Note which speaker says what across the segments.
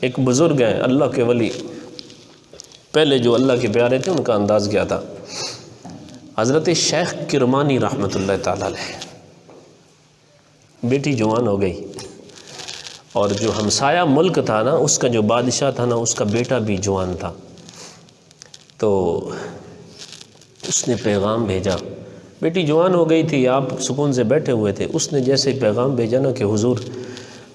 Speaker 1: ایک بزرگ ہیں اللہ کے ولی، پہلے جو اللہ کے پیارے تھے ان کا انداز کیا تھا، حضرت شیخ کرمانی رحمۃ اللہ تعالی علیہ، بیٹی جوان ہو گئی، اور جو ہمسایہ ملک تھا نا اس کا جو بادشاہ تھا نا اس کا بیٹا بھی جوان تھا، تو اس نے پیغام بھیجا، بیٹی جوان ہو گئی تھی، آپ سکون سے بیٹھے ہوئے تھے، اس نے جیسے پیغام بھیجا نا کہ حضور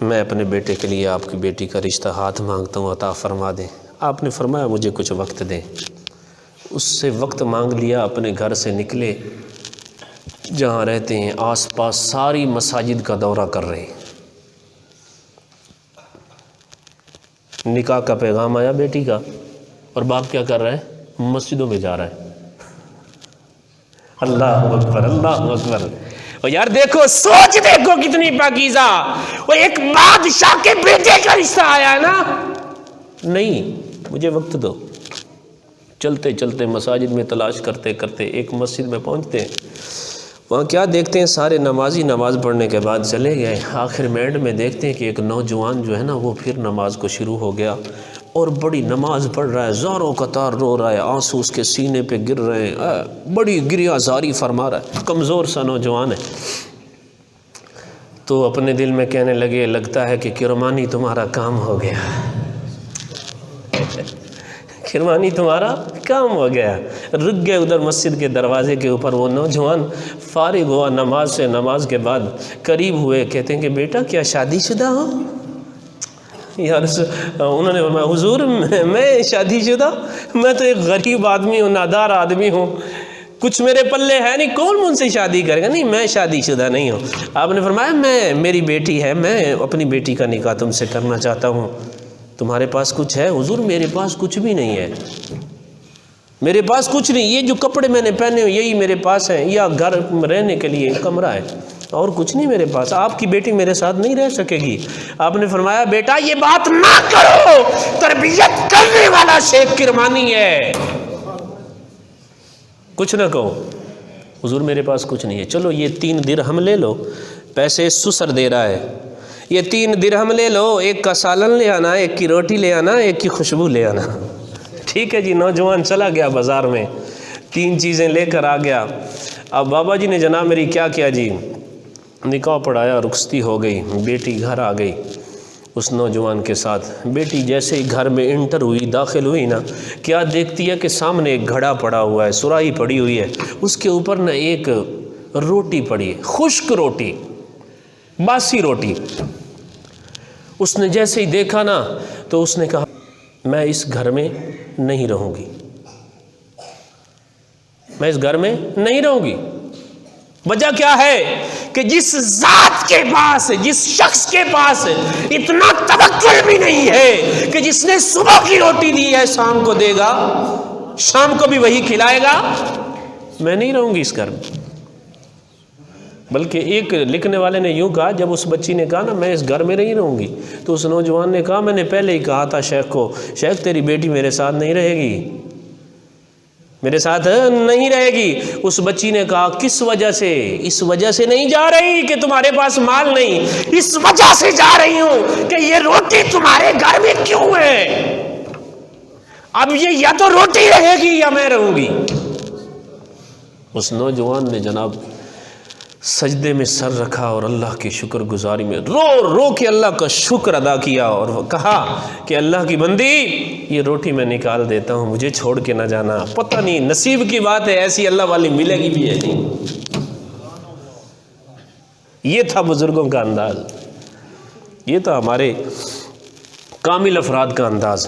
Speaker 1: میں اپنے بیٹے کے لیے آپ کی بیٹی کا رشتہ ہاتھ مانگتا ہوں، عطا فرما دیں۔ آپ نے فرمایا مجھے کچھ وقت دیں، اس سے وقت مانگ لیا، اپنے گھر سے نکلے، جہاں رہتے ہیں آس پاس ساری مساجد کا دورہ کر رہے ہیں، نکاح کا پیغام آیا بیٹی کا، اور باپ کیا کر رہا ہے؟ مسجدوں میں جا رہا ہے۔ اللہ اکبر، اللہ اکبر۔ اور یار دیکھو، سوچ دیکھو کتنی پاکیزہ، وہ ایک بادشاہ کے بیٹے کا رشتہ آیا ہے نا، نہیں مجھے وقت دو۔ چلتے چلتے مساجد میں تلاش کرتے کرتے ایک مسجد میں پہنچتے ہیں، وہاں کیا دیکھتے ہیں، سارے نمازی نماز پڑھنے کے بعد چلے گئے، آخر میں اینڈ میں دیکھتے ہیں کہ ایک نوجوان جو ہے نا وہ پھر نماز کو شروع ہو گیا، اور بڑی نماز پڑھ رہا ہے، زاروں قطار رو رہا ہے، آنسو اس کے سینے پہ گر رہے ہیں، بڑی گریہ زاری فرما رہا ہے، کمزور سا نوجوان ہے۔ تو اپنے دل میں کہنے لگے لگتا ہے کہ کرمانی تمہارا کام ہو گیا، کرمانی تمہارا کام ہو گیا۔ رک گئے ادھر مسجد کے دروازے کے اوپر، وہ نوجوان فارغ ہوا نماز سے، نماز کے بعد قریب ہوئے، کہتے ہیں کہ بیٹا کیا شادی شدہ ہو؟ انہوں نے فرمایا حضور میں شادی شدہ؟ میں تو ایک غریب آدمی ہوں، نادار آدمی ہوں، کچھ میرے پلے ہے نہیں، کون مجھ سے شادی کرے گا؟ نہیں میں شادی شدہ نہیں ہوں۔ آپ نے فرمایا میری بیٹی ہے، میں اپنی بیٹی کا نکاح تم سے کرنا چاہتا ہوں، تمہارے پاس کچھ ہے؟ حضور میرے پاس کچھ بھی نہیں ہے، میرے پاس کچھ نہیں، یہ جو کپڑے میں نے پہنے ہوئے یہی میرے پاس ہیں، یا گھر رہنے کے لیے کمرہ ہے، اور کچھ نہیں میرے پاس، آپ کی بیٹی میرے ساتھ نہیں رہ سکے گی۔ آپ نے فرمایا بیٹا یہ بات نہ کرو، تربیت کرنے والا شیخ کرمانی ہے، کچھ نہ کہو۔ حضور میرے پاس کچھ نہیں ہے، چلو یہ 3 درہم لے لو، پیسے سسر دے رہا ہے، یہ 3 درہم لے لو، ایک کا سالن لے آنا، ایک کی روٹی لے آنا، ایک کی خوشبو لے آنا۔ ٹھیک ہے جی، نوجوان چلا گیا بازار میں، 3 چیزیں لے کر آ گیا۔ اب بابا جی نے جناب میری کیا کیا جی، نکاح پڑھایا، رخصتی ہو گئی، بیٹی گھر آ گئی اس نوجوان کے ساتھ۔ بیٹی جیسے ہی گھر میں انٹر ہوئی، داخل ہوئی نا، کیا دیکھتی ہے کہ سامنے ایک گھڑا پڑا ہوا ہے، سراہی پڑی ہوئی ہے، اس کے اوپر نا ایک روٹی پڑی ہے، خشک روٹی، باسی روٹی۔ اس نے جیسے ہی دیکھا نا تو اس نے کہا میں اس گھر میں نہیں رہوں گی، میں اس گھر میں نہیں رہوں گی۔ وجہ کیا ہے کہ جس ذات کے پاس، جس شخص کے پاس اتنا توکل بھی نہیں ہے کہ جس نے صبح کی روٹی دی ہے شام کو دے گا، شام کو بھی وہی کھلائے گا، میں نہیں رہوں گی اس گھر میں۔ بلکہ ایک لکھنے والے نے یوں کہا، جب اس بچی نے کہا نا میں اس گھر میں نہیں رہوں گی، تو اس نوجوان نے کہا میں نے پہلے ہی کہا تھا شیخ کو، شیخ تیری بیٹی میرے ساتھ نہیں رہے گی، میرے ساتھ نہیں رہے گی۔ اس بچی نے کہا کس وجہ سے؟ اس وجہ سے نہیں جا رہی کہ تمہارے پاس مال نہیں، اس وجہ سے جا رہی ہوں کہ یہ روٹی تمہارے گھر میں کیوں ہے، اب یہ یا تو روٹی رہے گی یا میں رہوں گی۔ اس نوجوان نے جناب سجدے میں سر رکھا اور اللہ کی شکر گزاری میں رو رو کے اللہ کا شکر ادا کیا، اور کہا کہ اللہ کی بندی یہ روٹی میں نکال دیتا ہوں، مجھے چھوڑ کے نہ جانا، پتہ نہیں نصیب کی بات ہے، ایسی اللہ والی ملے گی بھی ہے نہیں۔ یہ تھا بزرگوں کا انداز، یہ تھا ہمارے کامل افراد کا انداز۔